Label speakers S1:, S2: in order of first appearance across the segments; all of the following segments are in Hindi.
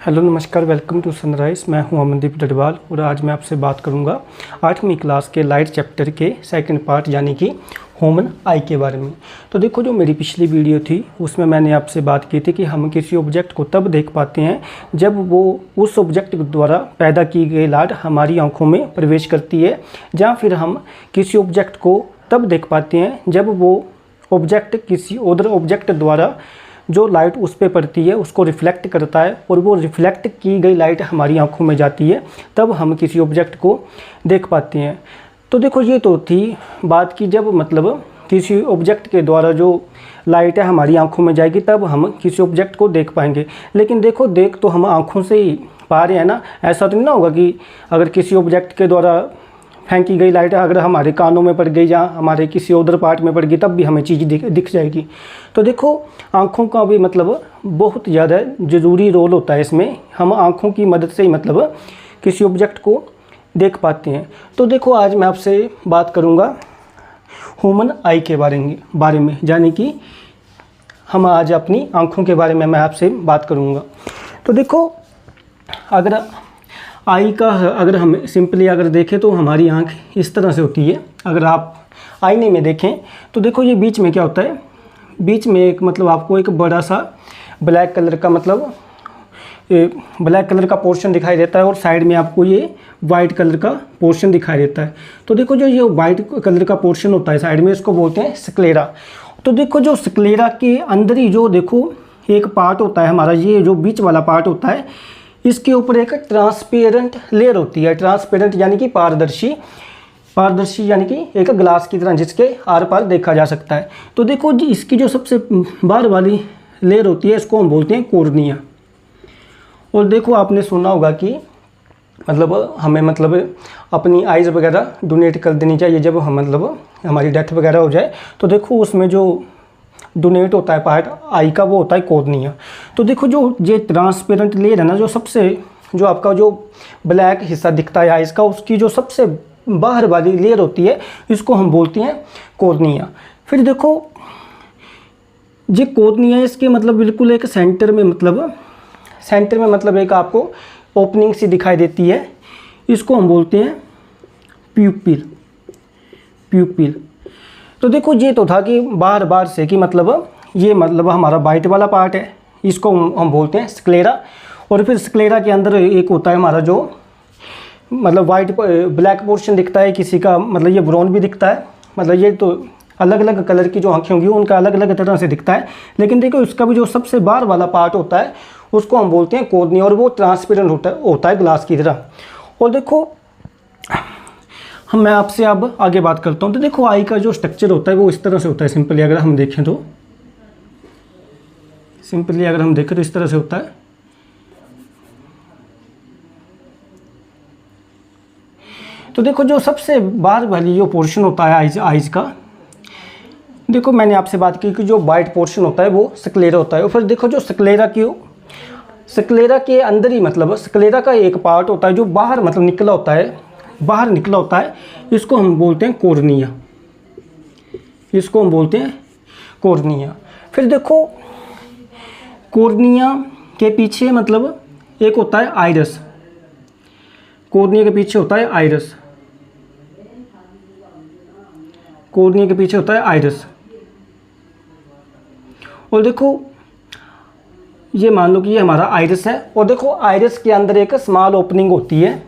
S1: हेलो नमस्कार, वेलकम टू सनराइज। मैं हूं अमनदीप डडवाल और आज मैं आपसे बात करूंगा 8वीं क्लास के लाइट चैप्टर के सेकंड पार्ट यानी कि ह्यूमन आई के बारे में। तो देखो, जो मेरी पिछली वीडियो थी उसमें मैंने आपसे बात की थी कि हम किसी ऑब्जेक्ट को तब देख पाते हैं जब वो उस ऑब्जेक्ट द्वारा पैदा की गई लाइट हमारी आँखों में प्रवेश करती है, या फिर हम किसी ऑब्जेक्ट को तब देख पाते हैं जब वो ऑब्जेक्ट किसी अदर ऑब्जेक्ट द्वारा जो लाइट उस पर पड़ती है उसको रिफ्लेक्ट करता है और वो रिफ्लेक्ट की गई लाइट हमारी आंखों में जाती है, तब हम किसी ऑब्जेक्ट को देख पाते हैं। तो देखो, ये तो थी बात की जब मतलब किसी ऑब्जेक्ट के द्वारा जो लाइट है हमारी आंखों में जाएगी तब हम किसी ऑब्जेक्ट को देख पाएंगे। लेकिन देखो, देख तो हम आंखों से ही पा रहे हैं ना। ऐसा तो नहीं ना होगा कि अगर किसी ऑब्जेक्ट के द्वारा फेंकी गई लाइट अगर हमारे कानों में पड़ गई या हमारे किसी उधर पार्ट में पड़ गई तब भी हमें चीज़ दिख जाएगी। तो देखो, आँखों का भी मतलब बहुत ज़्यादा ज़रूरी रोल होता है इसमें। हम आँखों की मदद से ही मतलब किसी ऑब्जेक्ट को देख पाते हैं। तो देखो, आज मैं आपसे बात करूँगा ह्यूमन आई के बारे में यानी कि हम आज अपनी आँखों के बारे में मैं आपसे बात करूँगा। तो देखो, अगर आई का अगर हम सिंपली अगर देखें तो हमारी आंख इस तरह से होती है। अगर आप आईने में देखें तो देखो, ये बीच में क्या होता है, बीच में एक मतलब आपको एक बड़ा सा ब्लैक कलर का मतलब ब्लैक कलर का पोर्शन दिखाई देता है और साइड में आपको ये वाइट कलर का पोर्शन दिखाई देता है। तो देखो, जो ये वाइट कलर का पोर्शन होता है साइड में, इसको बोलते हैं स्क्लेरा। तो देखो, जो स्क्लेरा के अंदर ही जो देखो एक पार्ट होता है हमारा, ये जो बीच वाला पार्ट होता है, इसके ऊपर एक ट्रांसपेरेंट लेयर होती है। ट्रांसपेरेंट यानी कि पारदर्शी यानी कि एक ग्लास की तरह जिसके आर पार देखा जा सकता है। तो देखो जी, इसकी जो सबसे बाहर वाली लेयर होती है इसको हम बोलते हैं कॉर्निया। और देखो, आपने सुना होगा कि मतलब हमें मतलब अपनी आइज़ वगैरह डोनेट कर देनी चाहिए जब हम मतलब हमारी डेथ वगैरह हो जाए। तो देखो, उसमें जो डोनेट होता है पार्ट आई का वो होता है कॉर्निया। तो देखो, जो ये ट्रांसपेरेंट लेयर है ना, जो सबसे जो आपका जो ब्लैक हिस्सा दिखता है आइज़ का, उसकी जो सबसे बाहर वाली लेयर होती है इसको हम बोलते हैं कॉर्निया। फिर देखो, ये कॉर्निया इसके मतलब बिल्कुल एक सेंटर में मतलब एक आपको ओपनिंग सी दिखाई देती है, इसको हम बोलते हैं प्यूपिल। तो देखो, ये तो था कि बार से कि मतलब ये मतलब हमारा वाइट वाला पार्ट है, इसको हम बोलते हैं स्क्लेरा। और फिर स्क्लेरा के अंदर एक होता है हमारा जो मतलब वाइट ब्लैक पोर्शन दिखता है, किसी का मतलब ये ब्राउन भी दिखता है। मतलब ये तो अलग अलग कलर की जो आँखें होंगी उनका अलग अलग तरह से दिखता है। लेकिन देखो, इसका भी जो सबसे बाहर वाला पार्ट होता है उसको हम बोलते हैं कॉर्निया, और वो ट्रांसपेरेंट होता है ग्लास की तरह। और देखो, मैं आपसे अब आगे बात करता हूँ। तो देखो, आई का जो स्ट्रक्चर होता है वो इस तरह से होता है। सिंपली अगर हम देखें तो इस तरह से होता है। तो देखो, जो सबसे बाहर वाली जो पोर्शन होता है आइज का, देखो मैंने आपसे बात की कि जो वाइट पोर्शन होता है वो स्क्लेरा होता है। और फिर देखो, जो स्क्लेरा के अंदर ही मतलब स्क्लेरा का एक पार्ट होता है जो बाहर मतलब निकला होता है, इसको हम बोलते हैं कॉर्निया। फिर देखो, कॉर्निया के पीछे मतलब एक होता है आइरस। कॉर्निया के पीछे होता है आइरस। और देखो, ये मान लो कि ये हमारा आइरस है। और देखो, आइरस के अंदर एक स्मॉल ओपनिंग होती है,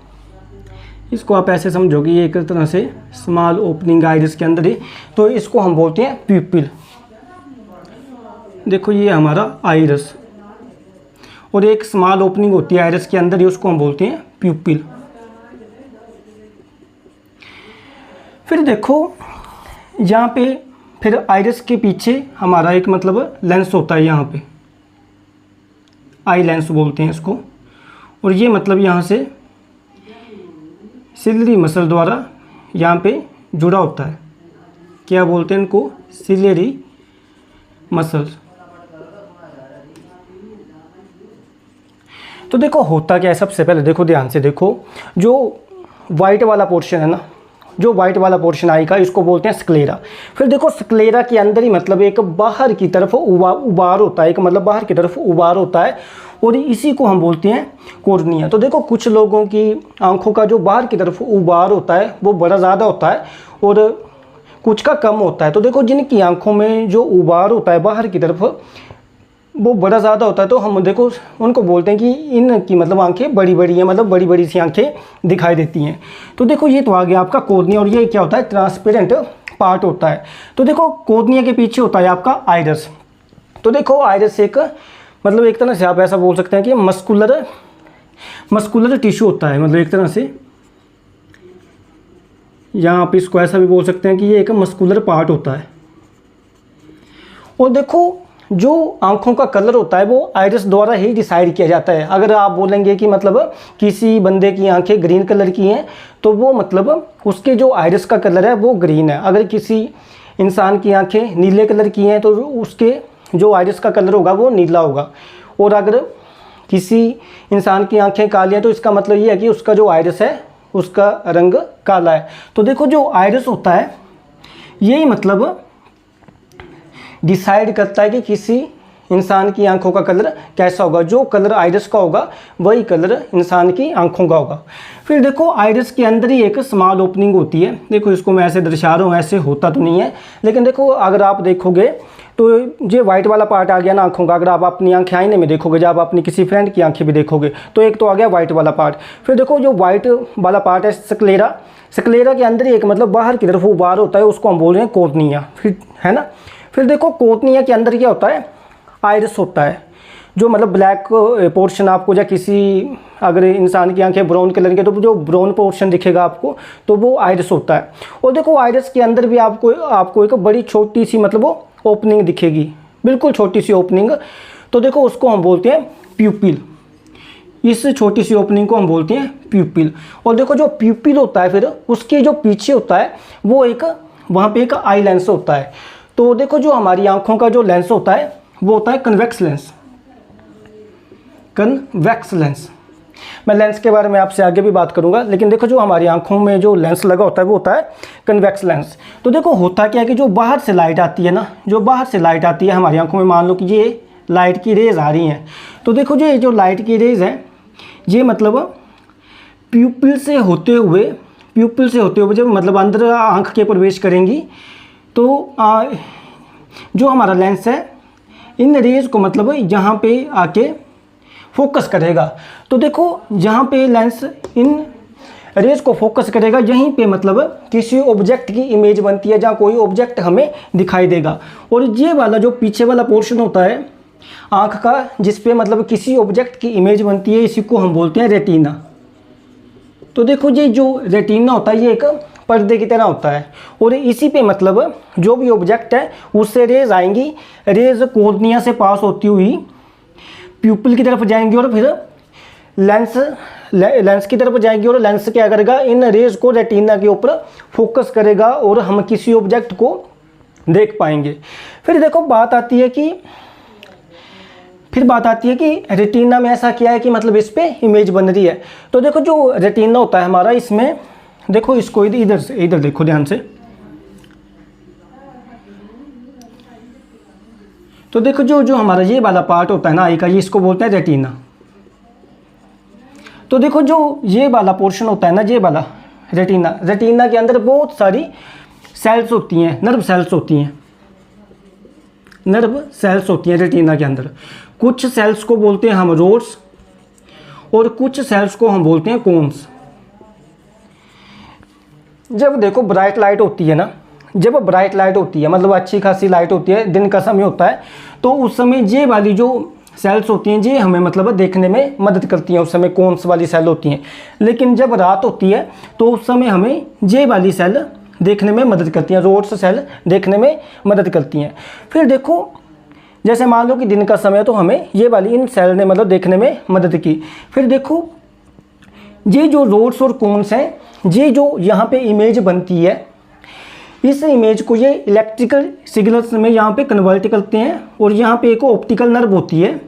S1: इसको आप ऐसे समझोगे ये एक तरह से स्मॉल ओपनिंग आइरिस के अंदर ही। तो इसको हम बोलते हैं प्यूपिल। देखो, ये हमारा आइरिस और एक स्मॉल ओपनिंग होती है आइरिस के अंदर ही, उसको हम बोलते हैं प्यूपिल। फिर देखो, यहाँ पे फिर आइरिस के पीछे हमारा एक मतलब लेंस होता है, यहाँ पे आई लेंस बोलते हैं इसको। और ये मतलब यहाँ से सिलरी मसल द्वारा यहाँ पे जुड़ा होता है। क्या बोलते हैं इनको? Ciliary muscles. तो देखो, होता क्या है, सबसे पहले देखो ध्यान से देखो, जो वाइट वाला पोर्शन है ना, जो वाइट वाला पोर्शन आई का, इसको बोलते हैं स्क्लेरा। फिर देखो, स्क्लेरा के अंदर ही मतलब एक बाहर की तरफ उबार होता है, एक मतलब बाहर की तरफ उबार होता है। और इसी को हम बोलते हैं कॉर्निया। तो देखो कुछ लोगों की आंखों का जो बाहर की तरफ उबार होता है वो बड़ा ज़्यादा होता है और कुछ का कम होता है। तो देखो जिनकी आंखों में जो उबार होता है बाहर की तरफ वो बड़ा ज़्यादा होता है तो हम देखो उनको बोलते हैं कि इनकी मतलब आंखें बड़ी बड़ी हैं, मतलब बड़ी बड़ी सी आंखें दिखाई देती हैं। तो देखो ये तो आ गया आपका कॉर्निया और ये क्या होता है, ट्रांसपेरेंट पार्ट होता है। तो देखो कॉर्निया के पीछे होता है आपका आइरस। तो देखो आइरस एक मतलब एक तरह से आप ऐसा बोल सकते हैं कि मस्कुलर टिश्यू होता है, मतलब एक तरह से यहाँ आप इसको ऐसा भी बोल सकते हैं कि ये एक मस्कुलर पार्ट होता है। और देखो जो आंखों का कलर होता है वो आइरिस द्वारा ही डिसाइड किया जाता है। अगर आप बोलेंगे कि मतलब किसी बंदे की आंखें ग्रीन कलर की हैं तो वो मतलब उसके जो आइरिस का कलर है वो ग्रीन है। अगर किसी इंसान की आंखें नीले कलर की हैं तो उसके जो आइरिस का कलर होगा वो नीला होगा। और अगर किसी इंसान की आंखें काली हैं तो इसका मतलब ये है कि उसका जो आइरिस है उसका रंग काला है। तो देखो जो आइरिस होता है यही मतलब डिसाइड करता है कि किसी इंसान की आंखों का कलर कैसा होगा। जो कलर आइरिस का होगा वही कलर इंसान की आंखों का होगा। फिर देखो आइरिस के अंदर ही एक स्मॉल ओपनिंग होती है। देखो इसको मैं ऐसे दर्शा रहा हूँ, ऐसे होता तो नहीं है लेकिन देखो अगर आप देखोगे तो ये वाइट वाला पार्ट आ गया ना आंखों का। अगर आप अपनी आंखें आईने में देखोगे, जब आप अपनी किसी फ्रेंड की आंखें भी देखोगे तो एक तो आ गया वाइट वाला पार्ट। फिर देखो जो वाइट वाला पार्ट है स्क्लेरा के अंदर ही एक मतलब बाहर की तरफ उबार होता है, उसको हम बोल रहे हैं कॉर्निया, फिर है ना। फिर देखो कॉर्निया के अंदर क्या होता है, आइरिस होता है। जो मतलब ब्लैक पोर्शन आपको या किसी अगर इंसान की आंखें ब्राउन कलर की तो जो ब्राउन पोर्शन दिखेगा आपको तो वो आइरिस होता है। और देखो आइरिस के अंदर भी आपको एक बड़ी छोटी सी मतलब वो ओपनिंग दिखेगी, बिल्कुल छोटी सी ओपनिंग। तो देखो उसको हम बोलते हैं प्यूपिल। इस छोटी सी ओपनिंग को हम बोलते हैं प्यूपिल। और देखो जो प्यूपिल होता है फिर उसके जो पीछे होता है वो एक वहाँ पे एक आई लेंस होता है। तो देखो जो हमारी आंखों का जो लेंस होता है वो होता है कन्वेक्स लेंस। मैं लेंस के बारे में आपसे आगे भी बात करूंगा, लेकिन देखो जो हमारी आंखों में जो लेंस लगा होता है वो होता है कन्वेक्स लेंस। तो देखो होता क्या है कि जो बाहर से लाइट आती है ना, जो बाहर से लाइट आती है हमारी आंखों में, मान लो कि ये लाइट की रेज आ रही हैं। तो देखो जो लाइट की रेज है ये मतलब प्यूपिल से होते हुए जब मतलब अंदर आँख के प्रवेश करेंगी तो जो हमारा लेंस है इन रेज को मतलब यहाँ पे आके फोकस करेगा। तो देखो जहाँ पे लेंस इन रेज को फोकस करेगा यहीं पे मतलब किसी ऑब्जेक्ट की इमेज बनती है, जहाँ कोई ऑब्जेक्ट हमें दिखाई देगा। और ये वाला जो पीछे वाला पोर्शन होता है आँख का जिस पे मतलब किसी ऑब्जेक्ट की इमेज बनती है, इसी को हम बोलते हैं रेटिना। तो देखो ये जो रेटिना होता है ये एक पर्दे की तरह होता है और इसी पे मतलब जो भी ऑब्जेक्ट है उससे रेज आएंगी। रेज कॉर्निया से पास होती हुई प्यूपिल की तरफ जाएंगी और फिर लेंस की तरफ जाएंगी और लेंस क्या करेगा, इन रेज को रेटिना के ऊपर फोकस करेगा और हम किसी ऑब्जेक्ट को देख पाएंगे। फिर देखो बात आती है कि रेटिना में ऐसा क्या है कि मतलब इस पे इमेज बन रही है। तो देखो जो रेटिना होता है हमारा, इसमें देखो इसको इधर देखो ध्यान से। तो देखो जो हमारा ये वाला पार्ट होता है ना आई का, ये इसको बोलते हैं रेटिना। तो देखो जो ये वाला पोर्शन होता है ना, ये वाला रेटिना के अंदर बहुत सारी सेल्स होती हैं, नर्व सेल्स होती हैं रेटिना के अंदर। कुछ सेल्स को बोलते हैं हम रोड्स और कुछ सेल्स को हम बोलते हैं कोन्स। जब देखो ब्राइट लाइट होती है ना, मतलब अच्छी खासी लाइट होती है, दिन का समय होता है, तो उस समय ये वाली जो सेल्स होती हैं ये हमें मतलब देखने में मदद करती हैं। उस समय कौन सी वाली सेल होती हैं। लेकिन जब रात होती है तो उस समय हमें ये वाली सेल देखने में मदद करती हैं, रोड्स सेल देखने में मदद करती हैं। फिर देखो जैसे मान लो कि दिन का समय तो हमें ये वाली इन सेल ने मतलब देखने में मदद की। फिर देखो ये जो रोड्स और कोन्स हैं, ये जो यहाँ पे इमेज बनती है, इस इमेज को ये इलेक्ट्रिकल सिग्नल्स में यहाँ पे कन्वर्ट करते हैं। और यहाँ पे एक ऑप्टिकल नर्व होती है,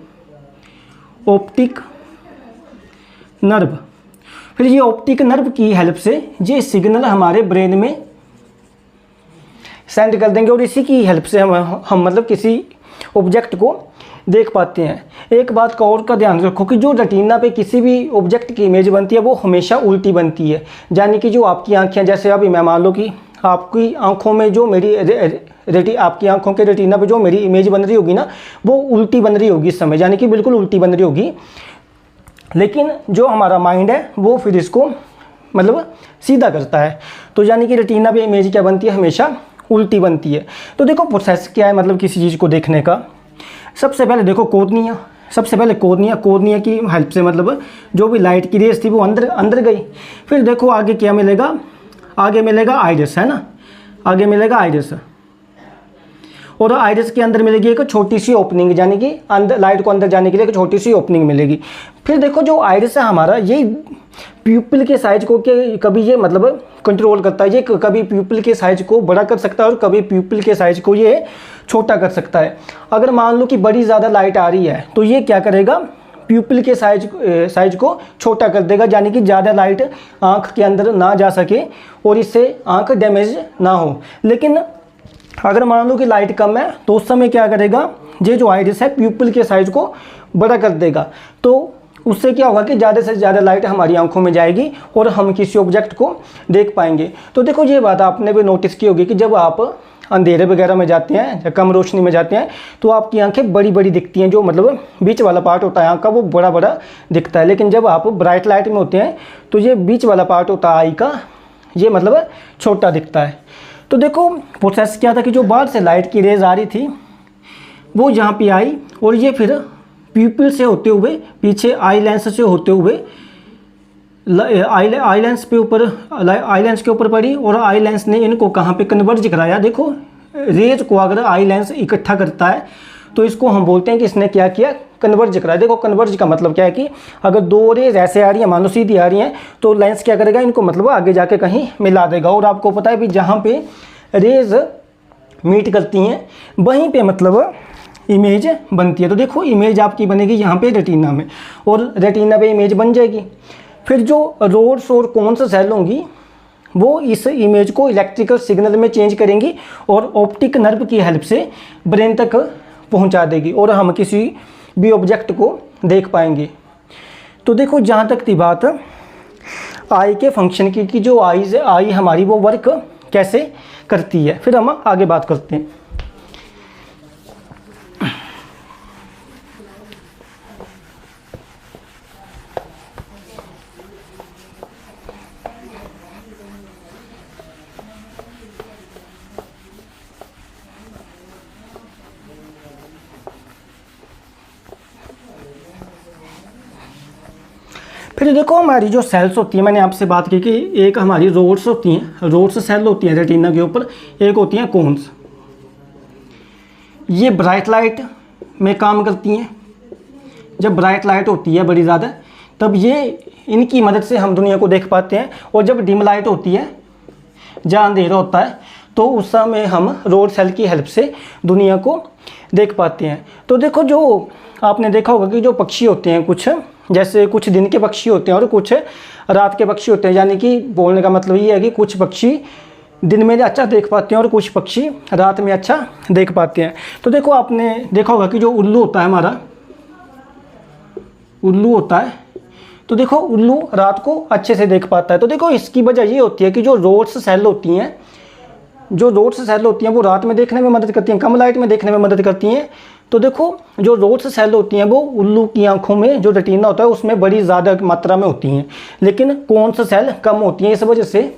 S1: ऑप्टिक नर्व। फिर ये ऑप्टिक नर्व की हेल्प से ये सिग्नल हमारे ब्रेन में सेंड कर देंगे और इसी की हेल्प से हम मतलब किसी ऑब्जेक्ट को देख पाते हैं। एक बात का और का ध्यान रखो कि जो रेटिना पे किसी भी ऑब्जेक्ट की इमेज बनती है वो हमेशा उल्टी बनती है। यानी कि जो आपकी आँखें, जैसे अभी मैं मान लो कि आपकी आंखों में जो मेरी आपकी आंखों के रेटिना पे जो मेरी इमेज बन रही होगी ना, वो उल्टी बन रही होगी इस समय, यानी कि बिल्कुल उल्टी बन रही होगी। लेकिन जो हमारा माइंड है वो फिर इसको मतलब सीधा करता है। तो यानी कि रेटिना पे इमेज क्या बनती है, हमेशा उल्टी बनती है। तो देखो प्रोसेस क्या है मतलब किसी चीज़ को देखने का। सबसे पहले देखो कॉर्निया, सबसे पहले कॉर्निया की हेल्प से मतलब जो भी लाइट की रेस थी वो अंदर गई। फिर देखो आगे क्या मिलेगा, आगे मिलेगा आइरिस, है ना, आगे मिलेगा आइरिस, और आइरिस के अंदर मिलेगी एक छोटी सी ओपनिंग, यानी कि अंदर लाइट को अंदर जाने के लिए एक छोटी सी ओपनिंग मिलेगी। फिर देखो जो आइरिस है हमारा, ये प्यूपिल के साइज को कभी ये मतलब कंट्रोल करता है, ये कभी प्यूपिल के साइज को बड़ा कर सकता है और कभी प्यूपिल के साइज को ये छोटा कर सकता है। अगर मान लो कि बड़ी ज़्यादा लाइट आ रही है तो ये क्या करेगा, प्यूपिल के साइज को छोटा कर देगा, यानी कि ज़्यादा लाइट आँख के अंदर ना जा सके और इससे आँख डैमेज ना हो। लेकिन अगर मान लो कि लाइट कम है तो उस समय क्या करेगा, ये जो आइरिस है प्यूपिल के साइज को बड़ा कर देगा। तो उससे क्या होगा कि ज़्यादा से ज़्यादा लाइट हमारी आंखों में जाएगी और हम किसी ऑब्जेक्ट को देख पाएंगे। तो देखो ये बात आपने भी नोटिस की होगी कि जब आप अंधेरे वगैरह में जाते हैं या कम रोशनी में जाते हैं तो आपकी आंखें बड़ी बड़ी दिखती हैं, जो मतलब बीच वाला पार्ट होता है आँख का वो बड़ा बड़ा दिखता है। लेकिन जब आप ब्राइट लाइट में होते हैं तो ये बीच वाला पार्ट होता है आई का, ये मतलब छोटा दिखता है। तो देखो प्रोसेस क्या था कि जो बाहर से लाइट की रेज आ रही थी वो यहाँ पे आई और ये फिर प्यूपिल से होते हुए पीछे आई लेंस से होते हुए आई लेंस के ऊपर पड़ी और आई लेंस ने इनको कहाँ पे कन्वर्ज कराया। देखो रेज को अगर आई लेंस इकट्ठा करता है तो इसको हम बोलते हैं कि इसने क्या किया, कन्वर्ज कराया। देखो कन्वर्ज का मतलब क्या है कि अगर दो रेज ऐसे आ रही है, मानो सीधी आ रही हैं, तो लेंस क्या करेगा, इनको मतलब आगे जाके कहीं मिला देगा। और आपको पता है भी जहाँ पे रेज मीट करती हैं वहीं पे मतलब इमेज बनती है। तो देखो इमेज आपकी बनेगी यहाँ पे रेटिना में, और रेटिना पे इमेज बन जाएगी। फिर जो रोड्स और कोन्स सेल होंगी वो इस इमेज को इलेक्ट्रिकल सिग्नल में चेंज करेंगी और ऑप्टिक नर्व की हेल्प से ब्रेन तक पहुंचा देगी और हम किसी भी ऑब्जेक्ट को देख पाएंगे। तो देखो जहाँ तक थी बात आई के फंक्शन की कि जो आई हमारी वो वर्क कैसे करती है, फिर हम आगे बात करते हैं। फिर देखो हमारी जो सेल्स होती हैं, मैंने आपसे बात की कि एक हमारी रोड्स होती हैं, रोड्स सेल होती हैं रेटिना के ऊपर, एक होती हैं कोन्स। ये ब्राइट लाइट में काम करती हैं। जब ब्राइट लाइट होती है बड़ी ज़्यादा तब ये इनकी मदद से हम दुनिया को देख पाते हैं, और जब डिम लाइट होती है जहाँ अंधेरा होता है तो उस समय हम रोड सेल की हेल्प से दुनिया को देख पाते हैं। तो देखो जो आपने देखा होगा कि जो पक्षी होते हैं कुछ, जैसे कुछ दिन के पक्षी होते हैं और कुछ रात के पक्षी होते हैं, यानी कि बोलने का मतलब ये है कि कुछ पक्षी दिन में अच्छा देख पाते हैं और कुछ पक्षी रात में अच्छा देख पाते हैं। तो देखो आपने देखा होगा कि जो उल्लू होता है हमारा, उल्लू होता है, तो देखो उल्लू रात को अच्छे से देख पाता है। तो देखो इसकी वजह ये होती है कि जो रोड्स सेल होती हैं, जो रोड्स सेल होती हैं वो रात में देखने में मदद करती हैं, कम लाइट में देखने में मदद करती हैं। तो देखो जो रोड्स सेल होती हैं वो उल्लू की आंखों में जो रेटिना होता है उसमें बड़ी ज़्यादा मात्रा में होती हैं, लेकिन कोन्स सेल कम होती हैं। इस वजह से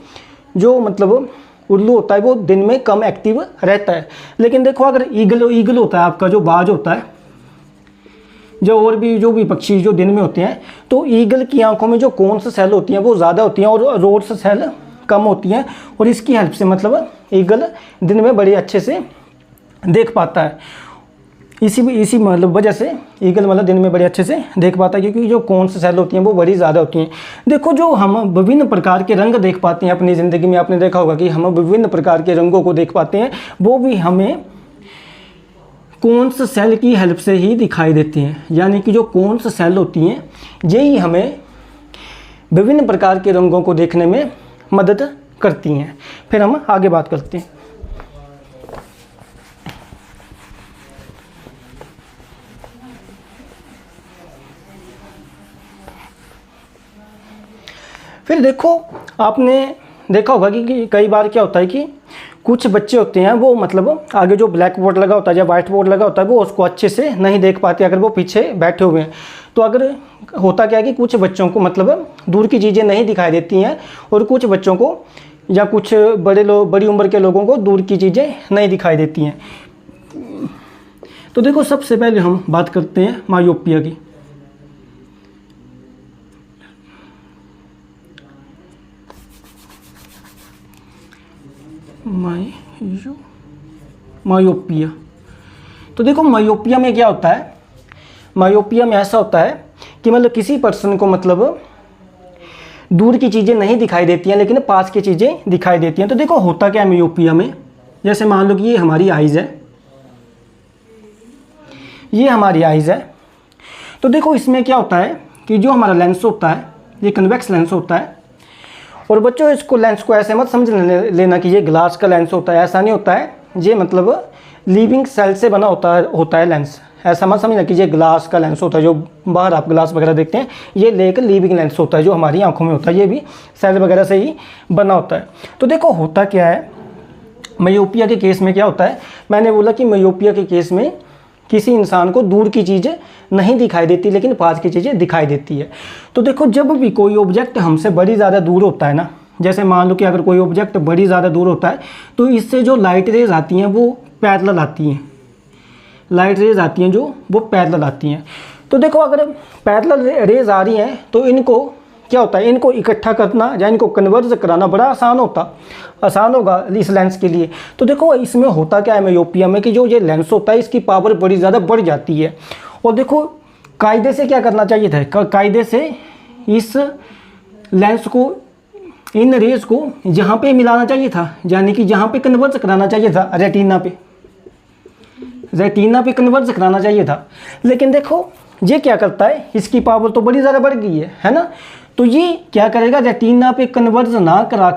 S1: जो मतलब उल्लू होता है वो दिन में कम एक्टिव रहता है। लेकिन देखो अगर ईगल होता है आपका, जो बाज होता है, जो और भी जो भी पक्षी जो दिन में होते हैं, तो ईगल की आंखों में जो कोन्स सेल होती हैं वो ज़्यादा होती हैं और रोड्स सेल कम होती हैं, और इसकी हेल्प से मतलब ईगल दिन में बड़े अच्छे से देख पाता है। इसी मतलब वजह से ईगल मतलब दिन में बड़े अच्छे से देख पाता है, क्योंकि जो कोन्स सेल होती हैं वो बड़ी ज़्यादा होती हैं। देखो जो हम विभिन्न प्रकार के रंग देख पाते हैं अपनी ज़िंदगी में, आपने देखा होगा कि हम विभिन्न प्रकार के रंगों को देख पाते हैं, वो भी हमें कोन्स सेल की हेल्प से ही दिखाई देती हैं। यानी कि जो कोन्स सेल होती हैं यही हमें विभिन्न प्रकार के रंगों को देखने में मदद करती हैं। फिर हम आगे बात करते हैं। फिर देखो, आपने देखा होगा कि कई बार क्या होता है कि कुछ बच्चे होते हैं वो मतलब आगे जो ब्लैक बोर्ड लगा होता है या वाइट बोर्ड लगा होता है वो उसको अच्छे से नहीं देख पाते अगर वो पीछे बैठे हुए हैं। तो अगर होता क्या है कि कुछ बच्चों को मतलब दूर की चीज़ें नहीं दिखाई देती हैं और कुछ बच्चों को या कुछ बड़े लोग, बड़ी उम्र के लोगों को दूर की चीज़ें नहीं दिखाई देती हैं। तो देखो, सबसे पहले हम बात करते हैं मायोपिया की। मायोपिया। तो देखो, मायोपिया में क्या होता है, मायोपिया में ऐसा होता है कि मतलब किसी पर्सन को मतलब दूर की चीज़ें नहीं दिखाई देती हैं लेकिन पास की चीज़ें दिखाई देती हैं। तो देखो होता क्या है मायोपिया में, जैसे मान लो कि ये हमारी आइज़ है, ये हमारी आइज़ है। तो देखो इसमें क्या होता है कि जो हमारा लेंस होता है ये कन्वेक्स लेंस होता है। और बच्चों, इसको लेंस को ऐसे मत समझ लेना कि ये ग्लास का लेंस होता है, ऐसा नहीं होता है। ये मतलब लिविंग सेल से बना होता है लेंस। ऐसा मत समझना कि ये ग्लास का लेंस होता है, जो बाहर आप ग्लास वगैरह देखते हैं, ये एक लिविंग लेंस होता है जो हमारी आंखों में होता है, ये भी सेल वगैरह से ही बना होता है। तो देखो होता क्या है मायोपिया के केस में, क्या होता है, मैंने बोला कि मायोपिया के केस में किसी इंसान को दूर की चीज़ें नहीं दिखाई देती लेकिन पास की चीज़ें दिखाई देती है। तो देखो, जब भी कोई ऑब्जेक्ट हमसे बड़ी ज़्यादा दूर होता है ना, जैसे मान लो कि अगर कोई ऑब्जेक्ट बड़ी ज़्यादा दूर होता है तो इससे जो लाइट रेज आती हैं वो पैरेलल आती हैं, लाइट रेज आती हैं जो वो पैरेलल आती हैं। तो देखो, अगर पैरेलल रेज आ रही हैं तो इनको क्या होता है, इनको इकट्ठा करना या इनको कन्वर्ज कराना बड़ा आसान होगा इस लेंस के लिए। तो देखो इसमें होता क्या है मायोपिया में कि जो ये लेंस होता है इसकी पावर बड़ी ज़्यादा बढ़ जाती है। और देखो कायदे से क्या करना चाहिए था, कायदे से इस लेंस को, इन रेज को यहाँ पे मिलाना चाहिए था, यानी कि यहाँ पे कन्वर्ज कराना चाहिए था, रेटिना पे कन्वर्ज कराना चाहिए था। लेकिन देखो ये क्या करता है, इसकी पावर तो बड़ी ज़्यादा बढ़ गई है ना। तो ये क्या करेगा, रेटिना पे कन्वर्ज ना करा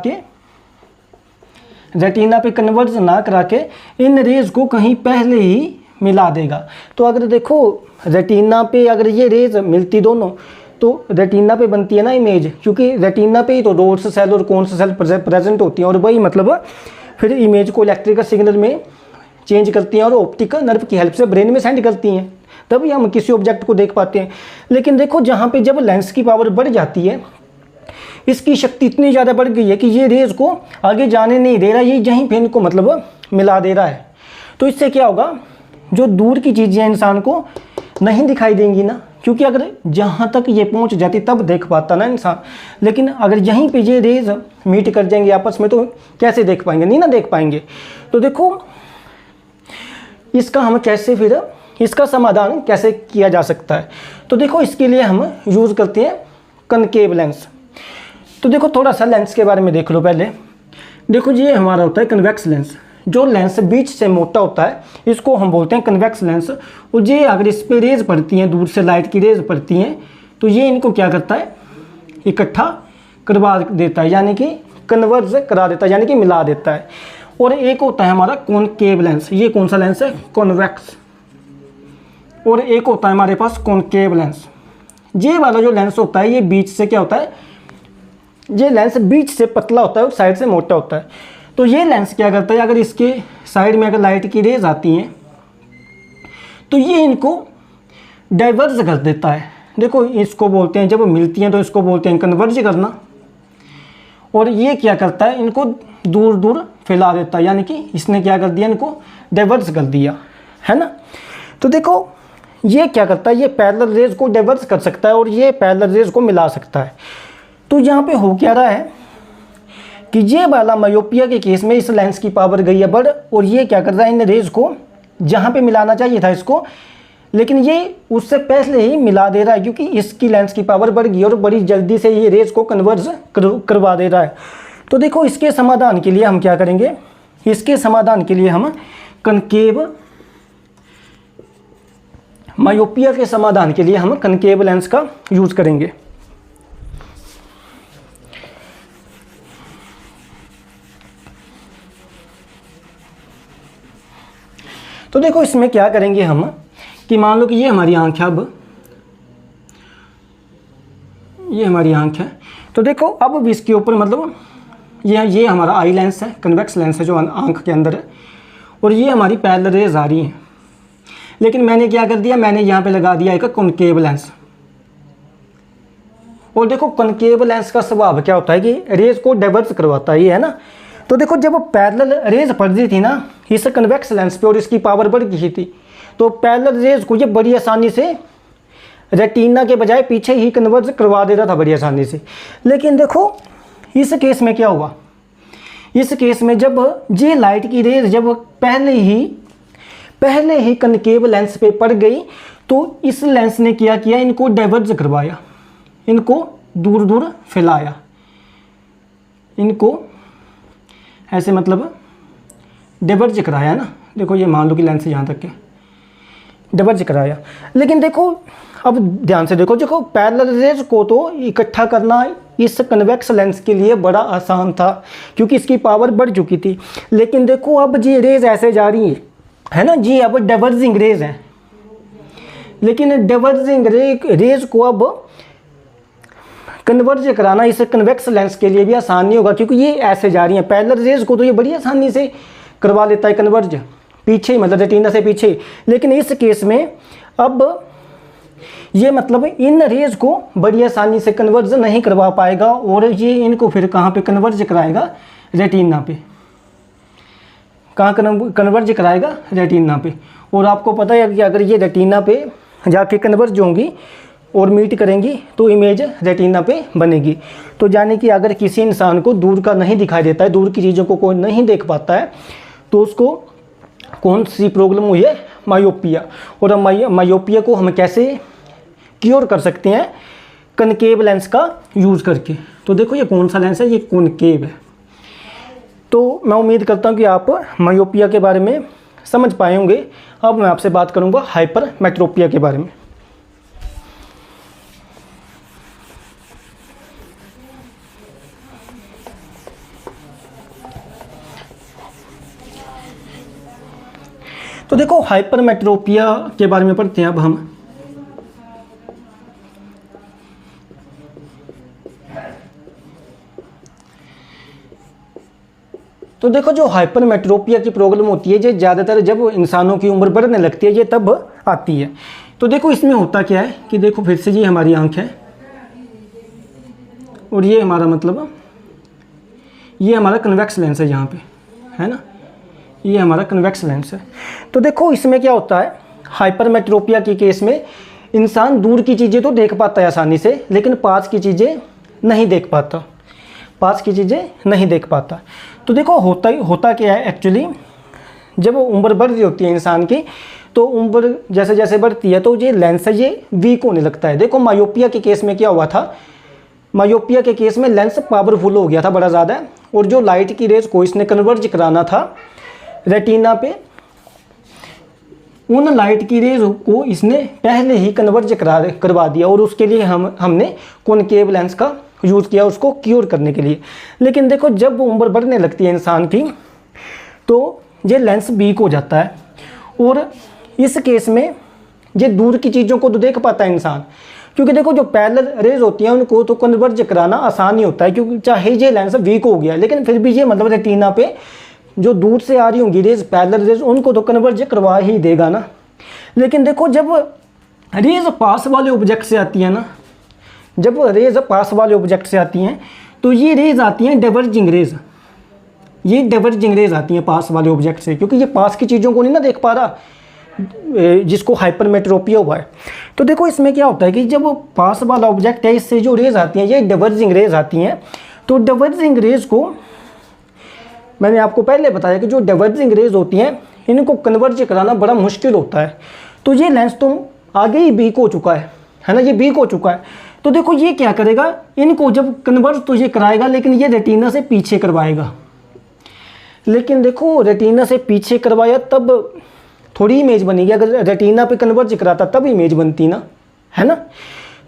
S1: के इन रेज को कहीं पहले ही मिला देगा। तो अगर देखो रेटिना पे अगर ये रेज मिलती दोनों तो रेटिना पे बनती है ना इमेज, क्योंकि रेटिना पे ही तो रोड्स सेल और कोन्स सेल प्रेजेंट होती हैं और वही मतलब फिर इमेज को इलेक्ट्रिकल सिग्नल में चेंज करती हैं और ऑप्टिक नर्व की हेल्प से ब्रेन में सेंड करती हैं, तभी हम किसी ऑब्जेक्ट को देख पाते हैं। लेकिन देखो जहाँ पे जब लेंस की पावर बढ़ जाती है, इसकी शक्ति इतनी ज़्यादा बढ़ गई है कि ये रेज को आगे जाने नहीं दे रहा, ये यहीं पे इनको मतलब मिला दे रहा है। तो इससे क्या होगा, जो दूर की चीज़ें इंसान को नहीं दिखाई देंगी ना, क्योंकि अगर जहाँ तक ये पहुँच जाती तब देख पाता ना इंसान, लेकिन अगर यहीं पे ये रेज मीट कर जाएंगे आपस में तो कैसे देख पाएंगे, नहीं ना देख पाएंगे। तो देखो इसका हम कैसे, फिर इसका समाधान कैसे किया जा सकता है। तो देखो इसके लिए हम यूज़ करते हैं कनकेव लेंस। तो देखो थोड़ा सा लेंस के बारे में देख लो पहले। देखो ये हमारा होता है कन्वेक्स लेंस, जो लेंस बीच से मोटा होता है इसको हम बोलते हैं कन्वेक्स लेंस। और ये अगर इस पर रेज पड़ती हैं, दूर से लाइट की रेज पड़ती हैं, तो ये इनको क्या करता है, इकट्ठा करवा देता है, यानी कि कन्वर्ज करा देता है, यानी कि मिला देता है। और एक होता है हमारा कॉनकेव लेंस, ये कौन सा लेंस है, कॉन्वेक्स। और एक होता है हमारे पास कॉनकेव लेंस। ये वाला जो लेंस होता है ये बीच से क्या होता है, ये लेंस बीच से पतला होता है और साइड से मोटा होता है। तो ये लेंस क्या करता है, अगर इसके साइड में अगर लाइट की रेज आती हैं तो ये इनको डाइवर्ज कर देता है। देखो इसको बोलते हैं, जब मिलती हैं तो इसको बोलते हैं कन्वर्ज करना। और ये क्या करता है, इनको दूर दूर फैला देता है, यानी कि इसने क्या कर दिया, इनको डाइवर्ज कर दिया, है ना। तो देखो ये क्या करता है, ये पैरेलल रेज को डाइवर्ज कर सकता है और ये पैरेलल रेज को मिला सकता है। तो यहाँ पे हो क्या रहा है कि ये वाला मायोपिया के केस में इस लेंस की पावर गई है बढ़, और ये क्या कर रहा है, इन रेज को जहाँ पे मिलाना चाहिए था इसको, लेकिन ये उससे पहले ही मिला दे रहा है, क्योंकि इसकी लेंस की पावर बढ़ गई और बड़ी जल्दी से ये रेज को कन्वर्ज करवा दे रहा है। तो देखो इसके समाधान के लिए हम क्या करेंगे, इसके समाधान के लिए हम कनकेव, मायोपिया के समाधान के लिए हम कनकेव लेंस का यूज करेंगे। तो देखो इसमें क्या करेंगे हम कि मान लो कि ये हमारी आंख है, अब ये हमारी आंख है। तो देखो अब इसके ऊपर मतलब ये हमारा आई लेंस है, कन्वेक्स लेंस है जो आंख के अंदर है, और ये हमारी पैरेलल रेज आ रही हैं। लेकिन मैंने क्या कर दिया, मैंने यहाँ पे लगा दिया एक कॉनकेव लेंस। और देखो कॉनकेव लेंस का स्वभाव क्या होता है कि रेज को डाइवर्ज करवाता है, ये है ना। तो देखो जब पैरेलल रेज पड़ रही थी ना इस कन्वेक्स लेंस पे और इसकी पावर बढ़ गई थी, तो पैरेलल रेज को ये बड़ी आसानी से रेटिना के बजाय पीछे ही कन्वर्ज करवा देता था बड़ी आसानी से। लेकिन देखो इस केस में क्या हुआ, इस केस में जब ये लाइट की रेज जब पहले ही कनकेव लेंस पे पड़ गई, तो इस लेंस ने क्या किया, इनको डाइवर्ज करवाया, इनको दूर दूर फैलाया, इनको ऐसे मतलब डाइवर्ज कराया ना। देखो ये मान लो कि लेंस यहाँ तक के डाइवर्ज कराया। लेकिन देखो अब ध्यान से देखो पैरेलल रेज को तो इकट्ठा करना इस कन्वेक्स लेंस के लिए बड़ा आसान था क्योंकि इसकी पावर बढ़ चुकी थी। लेकिन देखो अब जी रेज ऐसे जा रही है ना जी, अब डाइवर्जिंग रेज है। लेकिन डाइवर्जिंग रेज को अब कन्वर्ज कराना इस कन्वेक्स लेंस के लिए भी आसान नहीं होगा क्योंकि ये ऐसे जा रही हैं। पैरेलल रेज को तो ये बड़ी आसानी से करवा लेता है कन्वर्ज, पीछे मतलब रेटिना से पीछे। लेकिन इस केस में अब ये मतलब इन रेज को बड़ी आसानी से कन्वर्ज नहीं करवा पाएगा और ये इनको फिर कहाँ पे कन्वर्ज कराएगा, रेटिना पे। कहाँ कन्वर्ज कराएगा, रेटिना पे। और आपको पता है कि अगर ये रेटिना पे जाके कन्वर्ज होंगी और मीट करेंगी तो इमेज रेटिना पे बनेगी। तो यानी कि अगर किसी इंसान को दूर का नहीं दिखाई देता है, दूर की चीज़ों को कोई नहीं देख पाता है, तो उसको कौन सी प्रॉब्लम हुई है, मायोपिया। और मायोपिया को हम कैसे क्योर कर सकते हैं, कनकेव लेंस का यूज़ करके। तो देखो ये कौन सा लेंस है, ये कॉनकेव है। तो मैं उम्मीद करता हूँ कि आप मायोपिया के बारे में समझ पाए होंगे। अब मैं आपसे बात करूँगा हाइपर मेट्रोपिया के बारे में। तो देखो हाइपर मेट्रोपिया के बारे में पढ़ते हैं अब हम। तो देखो जो हाइपर मेट्रोपिया की प्रॉब्लम होती है, ये ज़्यादातर जब इंसानों की उम्र बढ़ने लगती है ये तब आती है। तो देखो इसमें होता क्या है कि देखो फिर से ये हमारी आंख है और ये हमारा मतलब ये हमारा कन्वेक्स लेंस है यहाँ पे, है ना, ये हमारा कन्वेक्स लेंस है। तो देखो इसमें क्या होता है, हाइपर मेट्रोपिया के केस में इंसान दूर की चीज़ें तो देख पाता है आसानी से, लेकिन पास की चीज़ें नहीं देख पाता, पास की चीज़ें नहीं देख पाता। तो देखो होता क्या है एक्चुअली, जब उम्र बढ़ रही होती है इंसान की, तो उम्र जैसे जैसे बढ़ती है तो ये लेंस है ये वीक होने लगता है। देखो मायोपिया के केस में क्या हुआ था, मायोपिया के केस में लेंस पावरफुल हो गया था बड़ा ज़्यादा, और जो लाइट की रेज को इसने कन्वर्ज कराना था रेटिना पे, उन लाइट की रेज को इसने पहले ही कन्वर्ज करवा दिया और उसके लिए हमने कॉनकेव लेंस का यूज़ किया उसको क्योर करने के लिए। लेकिन देखो जब उम्र बढ़ने लगती है इंसान की तो ये लेंस वीक हो जाता है और इस केस में ये दूर की चीज़ों को तो देख पाता है इंसान, क्योंकि देखो जो पैरेलल रेज होती हैं उनको तो कन्वर्ज कराना आसान ही होता है, क्योंकि चाहे ये लेंस वीक हो गया लेकिन फिर भी ये मतलब रेटिना पे जो दूर से आ रही होंगी रेज, पैरेलल रेज, उनको तो कन्वर्ज करवा ही देगा ना। लेकिन देखो जब रेज पास वाले ऑब्जेक्ट से आती है ना, जब रेज पास वाले ऑब्जेक्ट से आती हैं तो ये रेज आती हैं डाइवर्जिंग रेज, ये डाइवर्जिंग रेज आती हैं पास वाले ऑब्जेक्ट से, क्योंकि ये पास की चीज़ों को नहीं ना देख पा रहा जिसको हाइपर मेट्रोपिया हुआ है। तो देखो इसमें क्या होता है कि जब पास वाला ऑब्जेक्ट है इससे जो रेज आती हैं ये डाइवर्जिंग रेज आती हैं। तो डाइवर्जिंग रेज को मैंने आपको पहले बताया कि जो डाइवर्जिंग रेज होती हैं इनको कन्वर्ज कराना बड़ा मुश्किल होता है। तो ये लेंस तो आगे ही वीक हो चुका है ना, ये वीक हो चुका है। तो देखो ये क्या करेगा, इनको जब कन्वर्ज तो ये कराएगा लेकिन ये रेटिना से पीछे करवाएगा। लेकिन देखो रेटिना से पीछे करवाया तब थोड़ी इमेज बनेगी, अगर रेटिना पे कन्वर्ज कराता तब इमेज बनती ना, है ना।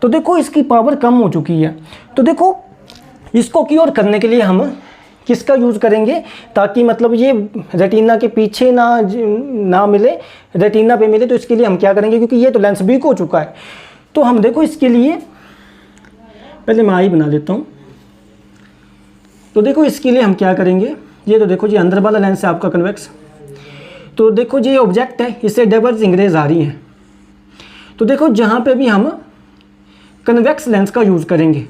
S1: तो देखो इसकी पावर कम हो चुकी है। तो देखो इसको क्योर करने के लिए हम किसका यूज़ करेंगे, ताकि मतलब ये रेटिना के पीछे ना मिले, रेटिना पे मिले। तो इसके लिए हम क्या करेंगे, क्योंकि ये तो लेंस वीक हो चुका है, तो हम देखो इसके लिए पहले मैं आई बना देता हूँ। तो देखो इसके लिए हम क्या करेंगे, ये तो देखो जी अंदर वाला लेंस है आपका कन्वेक्स। तो देखो जी ये ऑब्जेक्ट है, इससे डाइवर्जिंग रेज आ रही हैं। तो देखो जहाँ पे भी हम कन्वेक्स लेंस का यूज़ करेंगे,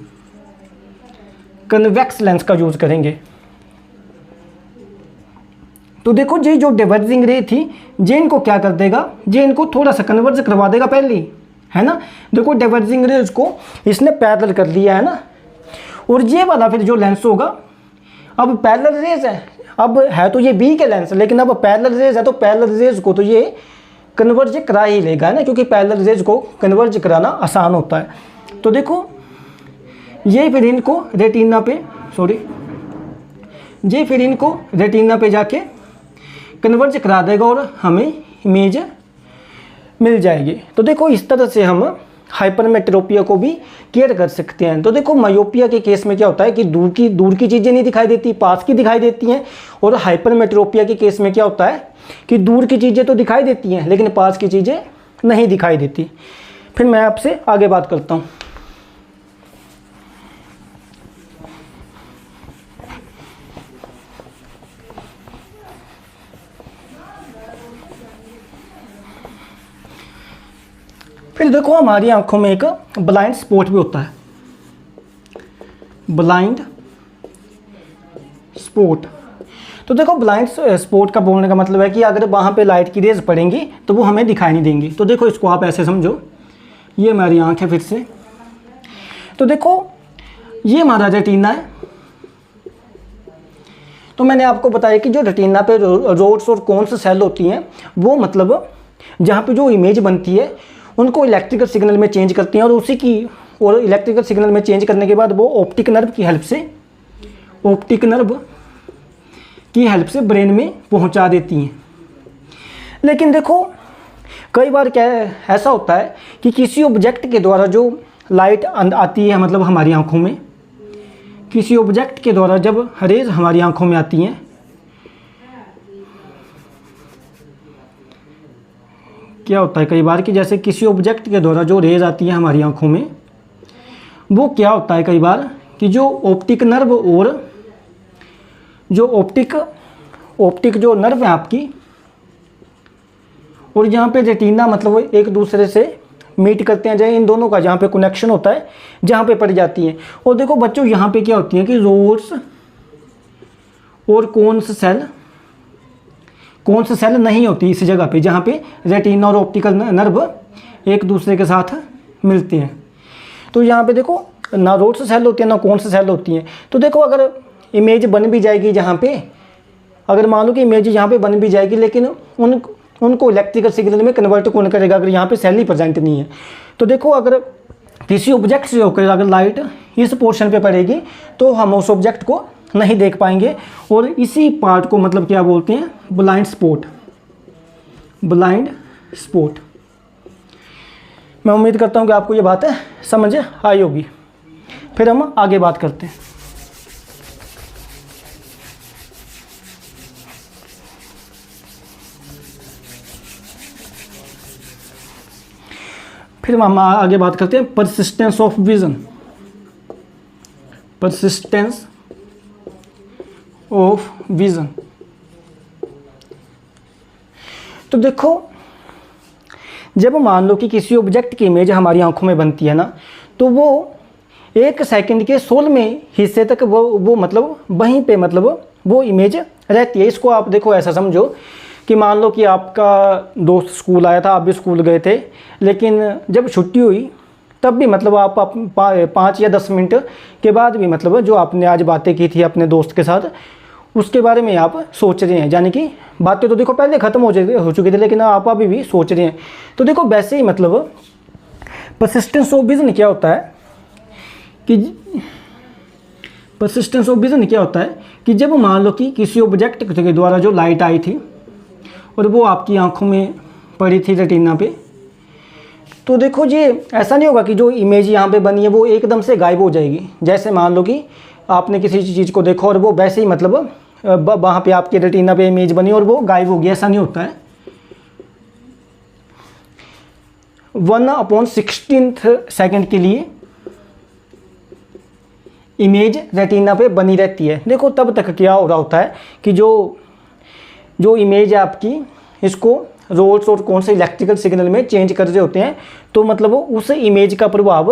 S1: कन्वेक्स लेंस का यूज़ करेंगे, तो देखो ये जो डाइवर्जिंग रे थी ये इनको क्या कर देगा, ये इनको थोड़ा सा कन्वर्ज करवा देगा पहले ही, है ना। देखो डाइवर्जिंग रेज को इसने पैरेलल कर लिया है ना, और ये वाला फिर जो लेंस होगा, अब पैरेलल रेज है, अब है तो ये बी के लेंस, लेकिन अब पैरेलल रेज है तो पैरेलल रेज को तो ये कन्वर्ज करा ही लेगा, है ना, क्योंकि पैरेलल रेज को कन्वर्ज कराना आसान होता है। तो देखो ये फिर इनको रेटिना पे, ये फिर इनको रेटिना पे जाके कन्वर्ज करा देगा और हमें इमेज मिल जाएगी। तो देखो इस तरह से हम हाइपरमेट्रोपिया को भी केयर कर सकते हैं। तो देखो मायोपिया के केस में क्या होता है कि दूर की चीज़ें नहीं दिखाई देती, पास की दिखाई देती हैं, और हाइपरमेट्रोपिया के केस में क्या होता है कि दूर की चीज़ें तो दिखाई देती हैं लेकिन पास की चीज़ें नहीं दिखाई देती। फिर मैं आपसे आगे बात करता हूँ। फिर देखो हमारी आंखों में एक ब्लाइंड स्पॉट भी होता है, ब्लाइंड स्पॉट। तो देखो ब्लाइंड स्पॉट का बोलने का मतलब है कि अगर वहाँ पे लाइट की रेज पड़ेंगी तो वो हमें दिखाई नहीं देंगी। तो देखो इसको आप ऐसे समझो, ये हमारी आँख है फिर से। तो देखो ये हमारा रेटिना है। तो मैंने आपको बताया कि जो रेटिना पे रोड्स और कोन्स सेल होती हैं वो मतलब जहाँ पे जो इमेज बनती है उनको इलेक्ट्रिकल सिग्नल में चेंज करती हैं, और इलेक्ट्रिकल सिग्नल में चेंज करने के बाद वो ऑप्टिक नर्व की हेल्प से ब्रेन में पहुंचा देती हैं। लेकिन देखो कई बार क्या ऐसा होता है कि किसी ऑब्जेक्ट के द्वारा जो लाइट आती है, मतलब हमारी आंखों में, किसी ऑब्जेक्ट के द्वारा जब रेज हमारी आंखों में आती हैं, क्या होता है कई बार कि जैसे किसी ऑब्जेक्ट के द्वारा जो रेज आती है हमारी आंखों में, वो क्या होता है कई बार कि जो ऑप्टिक नर्व और जो ऑप्टिक जो नर्व है आपकी, और यहाँ पे रेटिना मतलब एक दूसरे से मीट करते हैं, जहाँ इन दोनों का जहाँ पे कनेक्शन होता है, जहाँ पे पड़ जाती हैं। और देखो बच्चों यहाँ पे क्या होती है कि रोड्स और कोन्स सेल नहीं होती इस जगह पे जहाँ पे रेटिना और ऑप्टिकल नर्व एक दूसरे के साथ मिलते हैं। तो यहाँ पे देखो ना रोड्स सेल होती है ना कोन्स सेल होती हैं। तो देखो अगर इमेज बन भी जाएगी जहाँ पे, अगर मान लो कि इमेज यहाँ पे बन भी जाएगी, लेकिन उनको इलेक्ट्रिकल सिग्नल में कन्वर्ट कौन करेगा अगर यहाँ पे सेल ही प्रेजेंट नहीं है। तो देखो अगर किसी ऑब्जेक्ट से होकर अगर लाइट इस पोर्शन पे पड़ेगी तो हम उस ऑब्जेक्ट को नहीं देख पाएंगे, और इसी पार्ट को मतलब क्या बोलते हैं, ब्लाइंड स्पॉट। मैं उम्मीद करता हूँ कि आपको ये बात समझ आई होगी। फिर हम आगे बात करते हैं। फिर हम आगे बात करते हैं परसिस्टेंस ऑफ विजन। तो देखो जब मान लो कि किसी ऑब्जेक्ट की इमेज हमारी आंखों में बनती है ना, तो वो 1 सेकंड के 16वें हिस्से तक वो मतलब वहीं पे मतलब वो इमेज रहती है। इसको आप देखो ऐसा समझो कि मान लो कि आपका दोस्त स्कूल आया था, आप भी स्कूल गए थे, लेकिन जब छुट्टी हुई तब भी मतलब आप 5 या 10 मिनट के बाद भी मतलब जो आपने आज बातें की थी अपने दोस्त के साथ, उसके बारे में आप सोच रहे हैं। यानी कि बातें तो देखो पहले ख़त्म हो चुकी थी, लेकिन आप अभी भी सोच रहे हैं। तो देखो वैसे ही मतलब परसिस्टेंस ऑफ विजन क्या होता है कि जब मान लो कि किसी ऑब्जेक्ट के द्वारा जो लाइट आई थी और वो आपकी आंखों में पड़ी थी रेटिना पे, तो देखो ये ऐसा नहीं होगा कि जो इमेज यहाँ पे बनी है वो एकदम से गायब हो जाएगी। जैसे मान लो कि आपने किसी चीज़ को देखा और वो वैसे ही मतलब वहाँ पे आपके रेटिना पे इमेज बनी और वो गायब हो गया, ऐसा नहीं होता है। 1/16 सेकंड के लिए इमेज रेटिना पे बनी रहती है। देखो तब तक क्या हो रहा होता है कि जो इमेज है आपकी, इसको रोल्स और कौन से इलेक्ट्रिकल सिग्नल में चेंज कर रहे होते हैं, तो मतलब उस इमेज का प्रभाव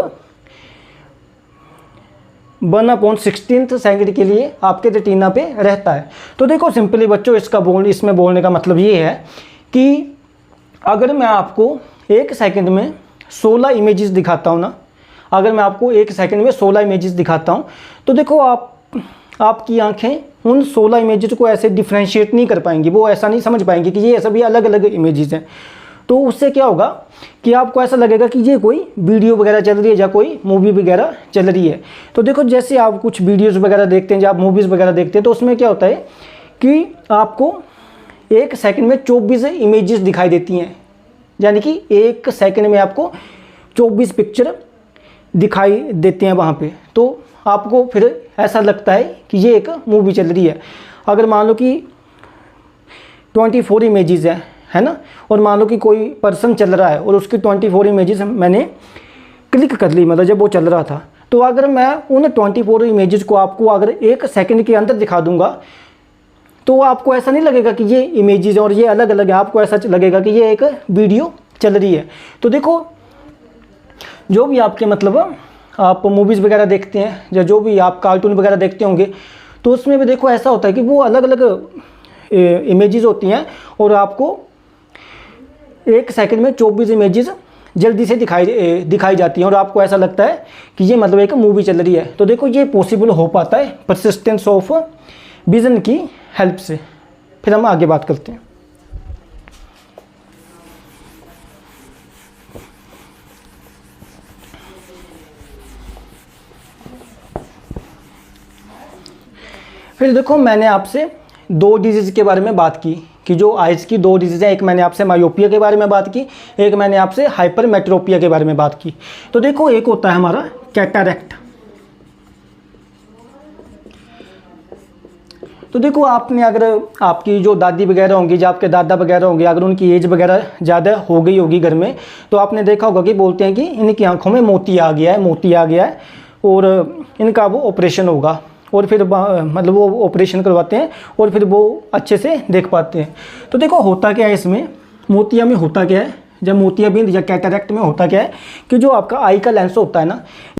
S1: 1/16 सेकंड के लिए आपके रेटिना पे रहता है। तो देखो सिंपली बच्चों, इसमें बोलने का मतलब ये है कि अगर मैं आपको एक सेकंड में 16 इमेजेस दिखाता हूँ ना, अगर मैं आपको एक सेकंड में 16 इमेजेस दिखाता हूँ, तो देखो आपकी आंखें उन 16 इमेजेस को ऐसे डिफ्रेंशिएट नहीं कर पाएंगी, वो ऐसा नहीं समझ पाएंगी कि ये सभी अलग अलग इमेजेस हैं। तो उससे क्या होगा कि आपको ऐसा लगेगा कि ये कोई वीडियो वगैरह चल रही है या कोई मूवी वगैरह चल रही है। तो देखो जैसे आप कुछ वीडियोज़ वगैरह देखते हैं, जब आप मूवीज़ वगैरह देखते हैं, तो उसमें क्या होता है कि आपको एक सेकंड में 24 इमेजेस दिखाई देती हैं, यानी कि एक सेकंड में आपको 24 पिक्चर दिखाई देते हैं वहाँ पे। तो आपको फिर ऐसा लगता है कि ये एक मूवी चल रही है। अगर मान लो कि 24 इमेजेस है ना, और मान लो कि कोई पर्सन चल रहा है और उसकी 24 इमेजेस मैंने क्लिक कर ली, मतलब जब वो चल रहा था, तो अगर मैं उन 24 इमेजेस को आपको अगर एक सेकंड के अंदर दिखा दूंगा, तो आपको ऐसा नहीं लगेगा कि ये इमेजेस और ये अलग अलग है, आपको ऐसा लगेगा कि ये एक वीडियो चल रही है। तो देखो जो भी आपके मतलब आप मूवीज़ वगैरह देखते हैं या जो भी आप कार्टून वगैरह देखते होंगे, तो उसमें भी देखो ऐसा होता है कि वो अलग अलग इमेजेस होती हैं और आपको एक सेकंड में 24 इमेजेस जल्दी से दिखाई जाती हैं और आपको ऐसा लगता है कि ये मतलब एक मूवी चल रही है। तो देखो ये पॉसिबल हो पाता है परसिस्टेंस ऑफ विज़न की हेल्प से। फिर हम आगे बात करते हैं। फिर देखो मैंने आपसे 2 डिजीज़ के बारे में बात की कि जो आइज़ की 2 डिजीज़ हैं, एक मैंने आपसे मायोपिया के बारे में बात की, एक मैंने आपसे हाइपरमेट्रोपिया के बारे में बात की। तो देखो एक होता है हमारा कैटरैक्ट। तो देखो आपने अगर आपकी जो दादी वगैरह होंगी, जो आपके दादा वगैरह होंगे, अगर उनकी एज वगैरह ज़्यादा हो गई होगी घर में, तो आपने देखा होगा कि बोलते हैं कि इनकी आंखों में मोती आ गया है और इनका वो ऑपरेशन होगा, और फिर मतलब वो ऑपरेशन करवाते हैं और फिर वो अच्छे से देख पाते हैं। तो देखो होता क्या है इसमें, मोतिया में होता क्या है, जब मोतियाबिंद या कैटरैक्ट में होता क्या है कि जो आपका आई का लेंस होता है ना,